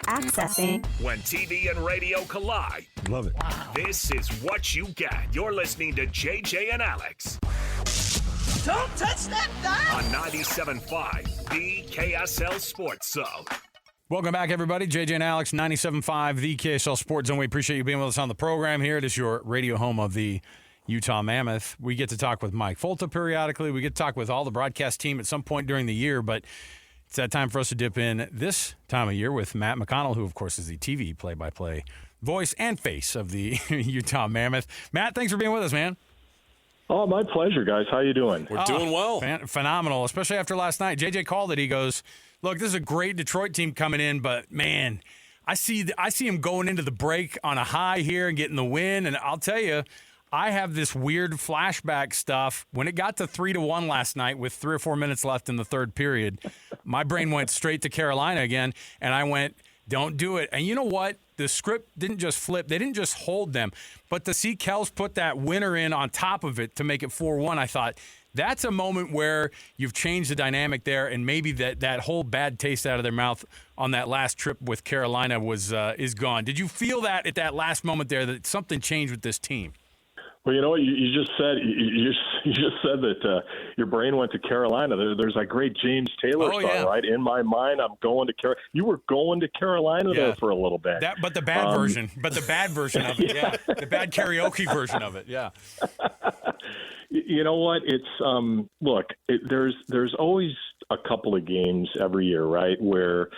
Accessing. When TV and radio collide. Love it. Wow. This is what you get. You're listening to JJ and Alex. Don't touch that dial. On 97.5, the KSL Sports Zone. Welcome back, everybody. JJ and Alex, 97.5, the KSL Sports Zone. We appreciate you being with us on the program here. It is your radio home of the Utah Mammoth. We get to talk with Mike Folta periodically. We get to talk with all the broadcast team at some point during the year, but it's that time for us to dip in this time of year with Matt McConnell, who, of course, is the TV play-by-play voice and face of the Utah Mammoth. Matt, thanks for being with us, man. Oh, my pleasure, guys. How you doing? We're doing well. Phenomenal, especially after last night. JJ called it. He goes, look, this is a great Detroit team coming in, but, man, I see him going into the break on a high here and getting the win, and I'll tell you, I have this weird flashback stuff. When it got to 3-1 last night with 3 or 4 minutes left in the third period, my brain went straight to Carolina again, and I went, don't do it. And you know what? The script didn't just flip. They didn't just hold them. But to see Kels put that winner in on top of it to make it 4-1, I thought, that's a moment where you've changed the dynamic there, and maybe that whole bad taste out of their mouth on that last trip with Carolina is gone. Did you feel that at that last moment there that something changed with this team? Well, you know what you just said. You just said that your brain went to Carolina. There's that great James Taylor song, right? In my mind, I'm going to Carolina. You were going to Carolina there for a little bit. But the bad version. But the bad version of it, yeah. The bad karaoke version of it, yeah. You know what? It's there's always a couple of games every year, right, where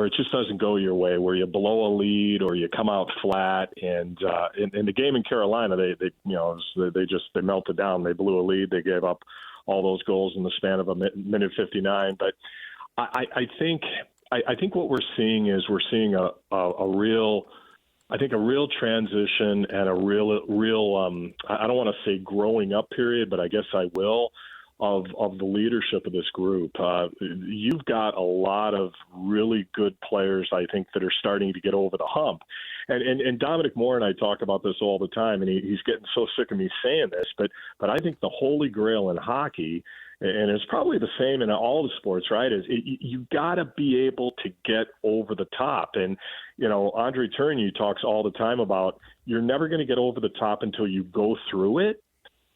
it just doesn't go your way, where you blow a lead or you come out flat. And in the game in Carolina, they melted down. They blew a lead. They gave up all those goals in the span of a minute 59. But I think what we're seeing is a real transition and a real I don't want to say growing up period, but I guess I will. Of the leadership of this group. You've got a lot of really good players, I think, that are starting to get over the hump. And Dominic Moore and I talk about this all the time, and he's getting so sick of me saying this, but I think the holy grail in hockey, and it's probably the same in all the sports, right, is you got to be able to get over the top. And, you know, Andre Tourigny talks all the time about you're never going to get over the top until you go through it.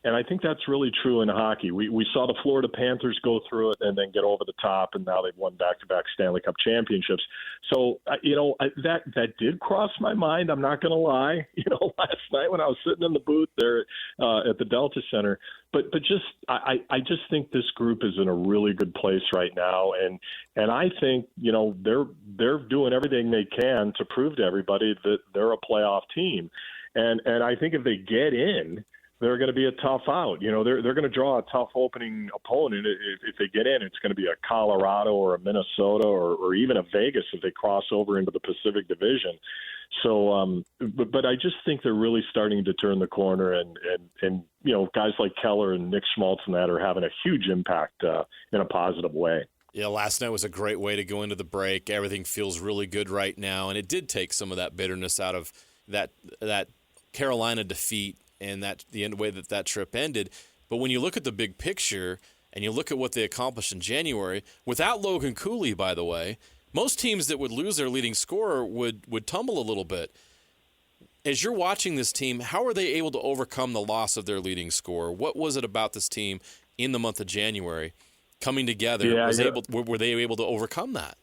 And I think that's really true in hockey. We saw the Florida Panthers go through it and then get over the top, and now they've won back-to-back Stanley Cup championships. So, that did cross my mind. I'm not going to lie. Last night when I was sitting in the booth there at the Delta Center. But I just think this group is in a really good place right now, and I think they're doing everything they can to prove to everybody that they're a playoff team, and I think if they get in, they're going to be a tough out. They're going to draw a tough opening opponent. If they get in, it's going to be a Colorado or a Minnesota or even a Vegas if they cross over into the Pacific Division. So, but I just think they're really starting to turn the corner, and guys like Keller and Nick Schmaltz and that are having a huge impact in a positive way. Yeah, last night was a great way to go into the break. Everything feels really good right now, and it did take some of that bitterness out of that Carolina defeat and the way that trip ended. But when you look at the big picture and you look at what they accomplished in January, without Logan Cooley, by the way, most teams that would lose their leading scorer would tumble a little bit. As you're watching this team, how are they able to overcome the loss of their leading scorer? What was it about this team in the month of January coming together? Were they able to overcome that?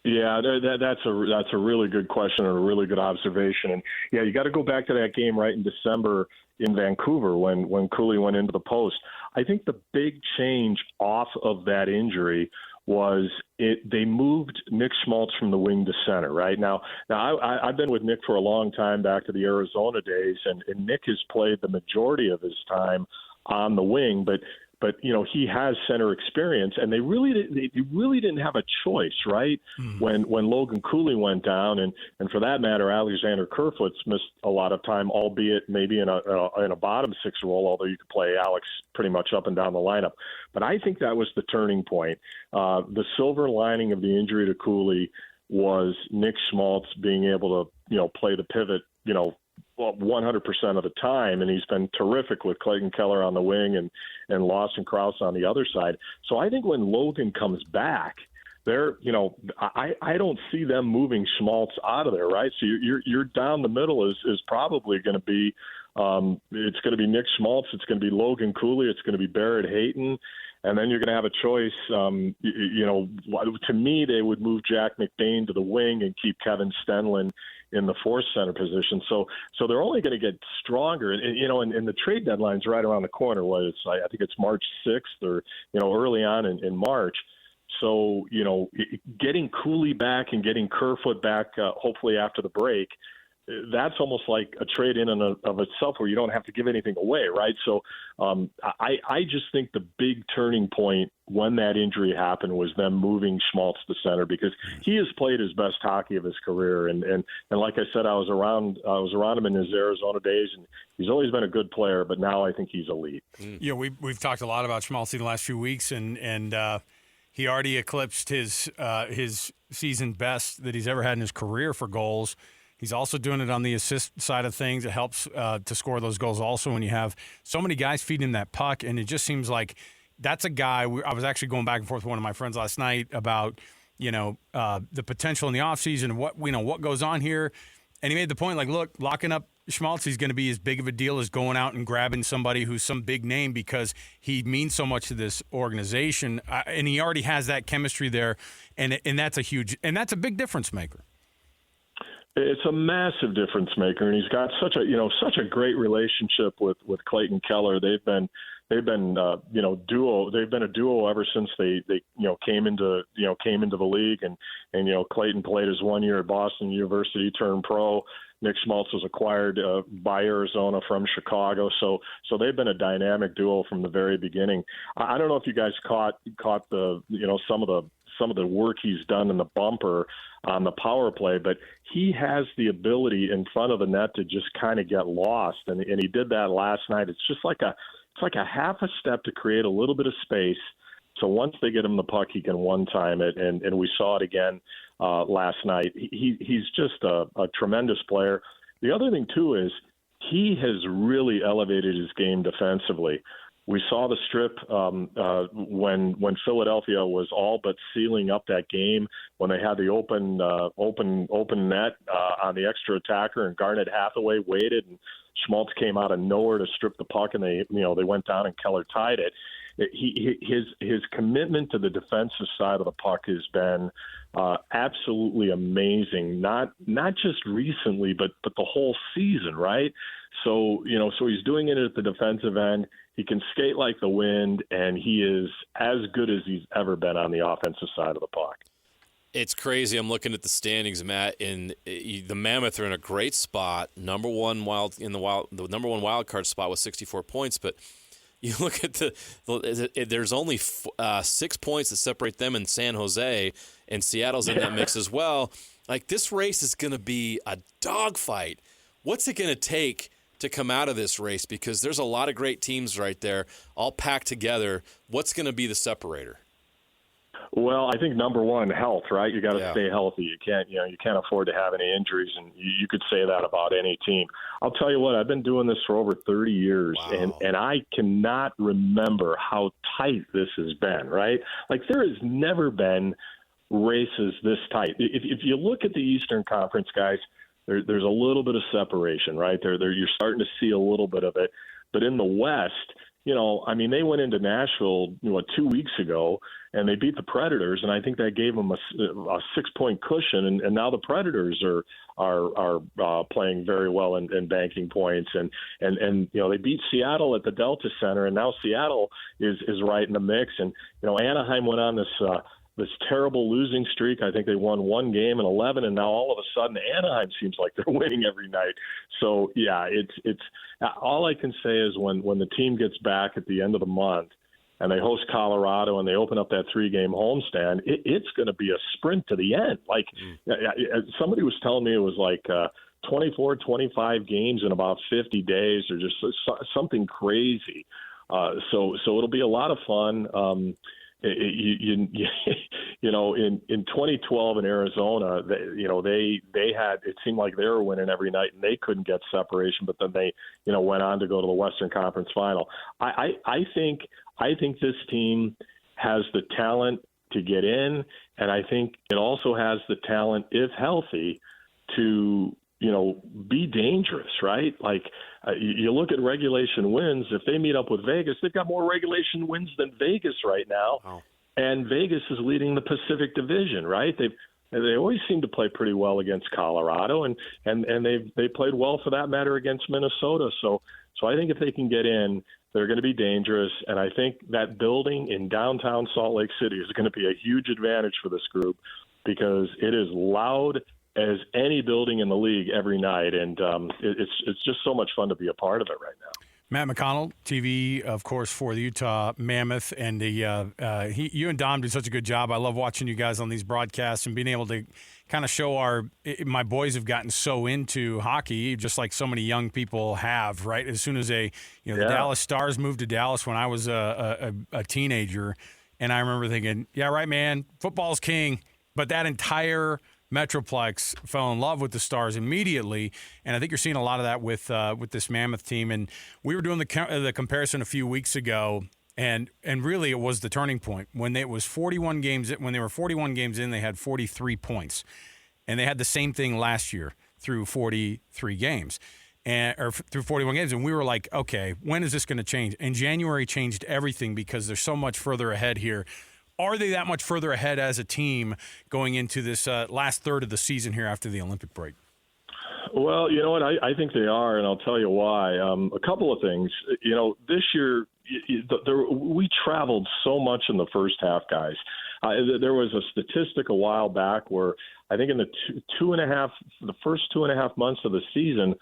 Yeah, that's a really good question and a really good observation. And yeah, you got to go back to that game right in December in Vancouver when Cooley went into the post. I think the big change off of that injury was they moved Nick Schmaltz from the wing to center. Right now I've been with Nick for a long time, back to the Arizona days, and Nick has played the majority of his time on the wing, but he has center experience, and they really didn't have a choice, right? When Logan Cooley went down, and for that matter, Alexander Kerfoot's missed a lot of time, albeit maybe in a bottom six role, although you could play Alex pretty much up and down the lineup. But I think that was the turning point. The silver lining of the injury to Cooley was Nick Schmaltz being able to play the pivot 100% of the time, and he's been terrific with Clayton Keller on the wing and Lawson Krause on the other side. So I think when Logan comes back, they're, I don't see them moving Schmaltz out of there, right? So you're down the middle is probably going to be, it's going to be Nick Schmaltz, it's going to be Logan Cooley, it's going to be Barrett Hayton, and then you're going to have a choice. To me, they would move Jack McBain to the wing and keep Kevin Stenlin in the fourth center position. So they're only going to get stronger. And the trade deadline's right around the corner. I think it's March 6th or, early on in March. So, getting Cooley back and getting Kerfoot back, hopefully after the break, that's almost like a trade in and of itself where you don't have to give anything away, right? So I just think the big turning point when that injury happened was them moving Schmaltz to center, because he has played his best hockey of his career. And like I said, I was around him in his Arizona days, and he's always been a good player, but now I think he's elite. We've talked a lot about Schmaltz in the last few weeks, and he already eclipsed his season best that he's ever had in his career for goals. He's also doing it on the assist side of things. It helps to score those goals also when you have so many guys feeding that puck, and it just seems like that's a guy. I was actually going back and forth with one of my friends last night about the potential in the offseason, what goes on here, and he made the point, like, look, locking up Schmaltz is going to be as big of a deal as going out and grabbing somebody who's some big name, because he means so much to this organization, and he already has that chemistry there, and that's a big difference maker. It's a massive difference maker, and he's got such a great relationship with Clayton Keller. They've been duo. They've been a duo ever since they came into the league, and Clayton played his 1 year at Boston University, turned pro. Nick Schmaltz was acquired by Arizona from Chicago, so they've been a dynamic duo from the very beginning. I don't know if you guys caught the some of the work he's done in the bumper on the power play, but he has the ability in front of the net to just kind of get lost, and he did that last night. It's just like a half a step to create a little bit of space. So once they get him the puck, he can one-time it, and we saw it again last night. He's just a tremendous player. The other thing, too, is he has really elevated his game defensively. We saw the strip when Philadelphia was all but sealing up that game, when they had the open net on the extra attacker, and Garnet Hathaway waited, and Schmaltz came out of nowhere to strip the puck, and they went down and Keller tied it. His commitment to the defensive side of the puck has been absolutely amazing. Not just recently, but the whole season, right? So he's doing it at the defensive end. He can skate like the wind, and he is as good as he's ever been on the offensive side of the puck. It's crazy. I'm looking at the standings, Matt, and the Mammoth are in a great spot. The number one wild card spot with 64 points, but you look at there's only 6 points that separate them and San Jose, and Seattle's in that mix as well. Like, this race is going to be a dogfight. What's it going to take to come out of this race? Because there's a lot of great teams right there, all packed together. What's going to be the separator? Well, I think number one, health, right? You got to stay healthy. You can't afford to have any injuries, and you could say that about any team. I'll tell you what, I've been doing this for over 30 years, and I cannot remember how tight this has been, right? Like, there has never been races this tight. If you look at the Eastern Conference, guys, there's a little bit of separation, right? You're starting to see a little bit of it. But in the West, they went into Nashville 2 weeks ago, and they beat the Predators, and I think that gave them a 6-point cushion. And now the Predators are playing very well and banking points, and they beat Seattle at the Delta Center, and now Seattle is right in the mix. And Anaheim went on this terrible losing streak. I think they won 1 game in 11, and now all of a sudden Anaheim seems like they're winning every night. So yeah, it's all I can say is when the team gets back at the end of the month and they host Colorado and they open up that 3-game homestand, it's going to be a sprint to the end. Like somebody was telling me it was like 24, 25 games in about 50 days, or just something crazy. So it'll be a lot of fun. In 2012 in Arizona, they had, it seemed like they were winning every night and they couldn't get separation, but then they went on to go to the Western Conference Final. I think this team has the talent to get in, and I think it also has the talent, if healthy, to be dangerous, right? Like you look at regulation wins. If they meet up with Vegas, they've got more regulation wins than Vegas right now, and Vegas is leading the Pacific Division, right? They always seem to play pretty well against Colorado, and they played well for that matter against Minnesota. So I think if they can get in, they're going to be dangerous, and I think that building in downtown Salt Lake City is going to be a huge advantage for this group because it is loud as any building in the league every night, and it's just so much fun to be a part of it right now. Matt McConnell, TV, of course, for the Utah Mammoth, and you and Dom do such a good job. I love watching you guys on these broadcasts and being able to kind of show my boys have gotten so into hockey, just like so many young people have, right? As soon as the Dallas Stars moved to Dallas when I was a teenager, and I remember thinking, yeah, right, man, football's king, but that entire Metroplex fell in love with the Stars immediately, and I think you're seeing a lot of that with this Mammoth team. And we were doing the comparison a few weeks ago, and really it was the turning point when it was 41 games. When they were 41 games in, they had 43 points, and they had the same thing last year through 43 games, or through 41 games. And we were like, okay, when is this going to change? And January changed everything because they're so much further ahead here. Are they that much further ahead as a team going into this last third of the season here after the Olympic break? Well, you know what? I think they are, and I'll tell you why. A couple of things. This year we traveled so much in the first half, guys. There was a statistic a while back where I think in the first 2.5 months of the season,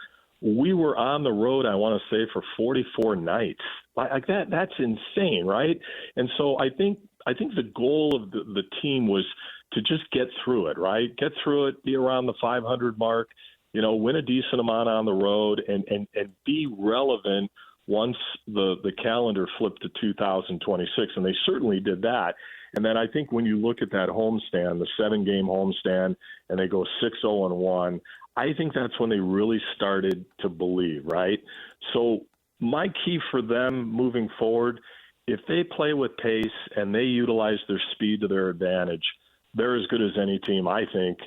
we were on the road, I want to say, for 44 nights. Like that, that's insane, right? And so I think the goal of the team was to just get through it, right? Get through it, be around the 500 mark, win a decent amount on the road, and be relevant once the calendar flipped to 2026. And they certainly did that. And then I think when you look at that homestand, the 7-game homestand, and they go 6-0-1, I think that's when they really started to believe, right? So my key for them moving forward, if they play with pace and they utilize their speed to their advantage, they're as good as any team, I think,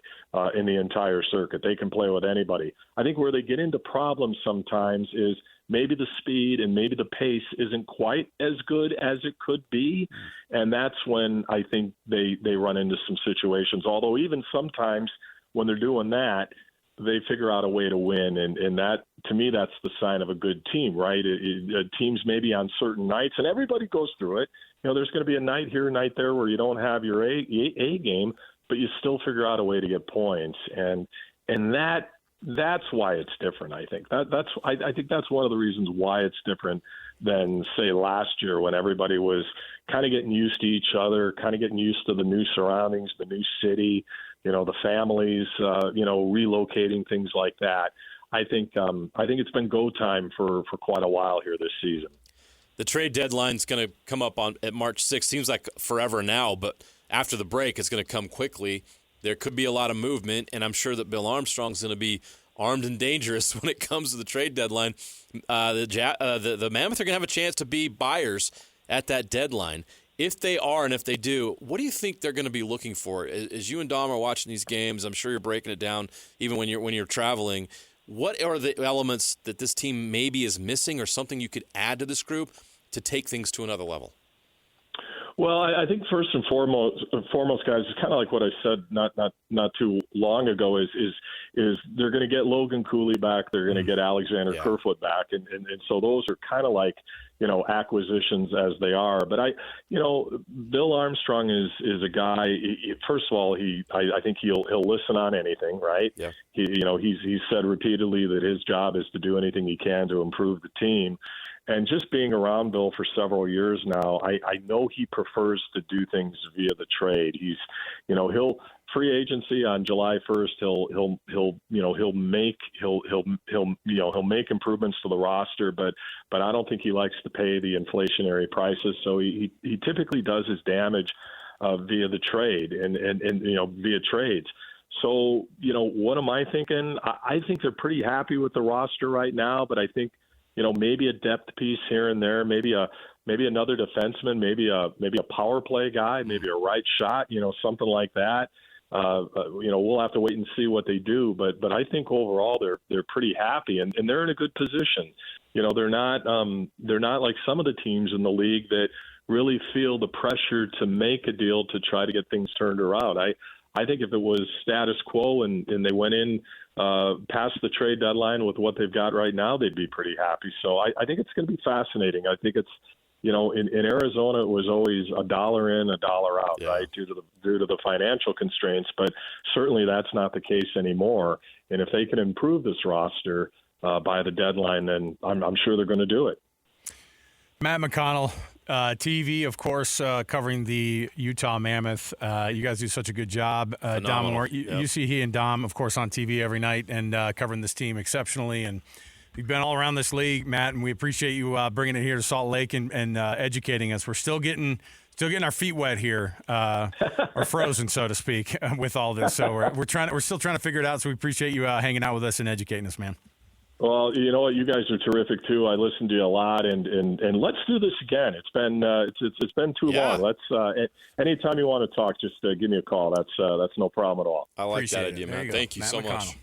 in the entire circuit. They can play with anybody. I think where they get into problems sometimes is maybe the speed and maybe the pace isn't quite as good as it could be, and that's when I think they run into some situations. Although even sometimes when they're doing that, they figure out a way to win, and that, to me, that's the sign of a good team, right? Teams maybe on certain nights, and everybody goes through it. There's going to be a night here, a night there where you don't have your A game, but you still figure out a way to get points, and that's why it's different. I think I think that's one of the reasons why it's different than, say, last year when everybody was kind of getting used to each other, kind of getting used to the new surroundings, the new city, the families, relocating, things like that. I think it's been go time for quite a while here this season. The trade deadline's going to come up at March 6th. Seems like forever now, but after the break, it's going to come quickly. There could be a lot of movement, and I'm sure that Bill Armstrong's going to be armed and dangerous when it comes to the trade deadline. The Mammoth are going to have a chance to be buyers at that deadline. If they are, and if they do, what do you think they're going to be looking for? As you and Dom are watching these games, I'm sure you're breaking it down even when you're traveling. What are the elements that this team maybe is missing, or something you could add to this group to take things to another level? Well, I think first and foremost, guys, it's kind of like what I said not too long ago. Is they're going to get Logan Cooley back, they're going to get Alexander Kerfoot back, and so those are kind of like acquisitions as they are. But Bill Armstrong is a guy. First of all, I think he'll listen on anything, right? Yeah. He's said repeatedly that his job is to do anything he can to improve the team. And just being around Bill for several years now, I know he prefers to do things via the trade. He'll free agency on July 1st. He'll make improvements to the roster, but I don't think he likes to pay the inflationary prices. So he typically does his damage via the trade and via trades. So what am I thinking? I think they're pretty happy with the roster right now, but I think maybe a depth piece here and there, maybe another defenseman, maybe a power play guy, maybe a right shot, something like that. We'll have to wait and see what they do, but I think overall they're pretty happy and they're in a good position. They're not like some of the teams in the league that really feel the pressure to make a deal to try to get things turned around. I think if it was status quo and they went in past the trade deadline with what they've got right now, they'd be pretty happy. So I think it's going to be fascinating. I think it's, in Arizona, it was always $1 in, $1 out, right, due to the financial constraints. But certainly that's not the case anymore. And if they can improve this roster by the deadline, then I'm sure they're going to do it. Matt McConnell, TV, of course, covering the Utah Mammoth. You guys do such a good job. Dom, you see he and Dom, of course, on TV every night and covering this team exceptionally. And you've been all around this league, Matt, and we appreciate you bringing it here to Salt Lake and educating us. We're still getting our feet wet here, or frozen, so to speak, with all this. So we're still trying to figure it out. So we appreciate you hanging out with us and educating us, man. Well, you know what? You guys are terrific too. I listen to you a lot, and let's do this again. It's been too long. Let's anytime you want to talk, just give me a call. That's no problem at all. I like that idea, man. Thank you Matt so McConnell. much.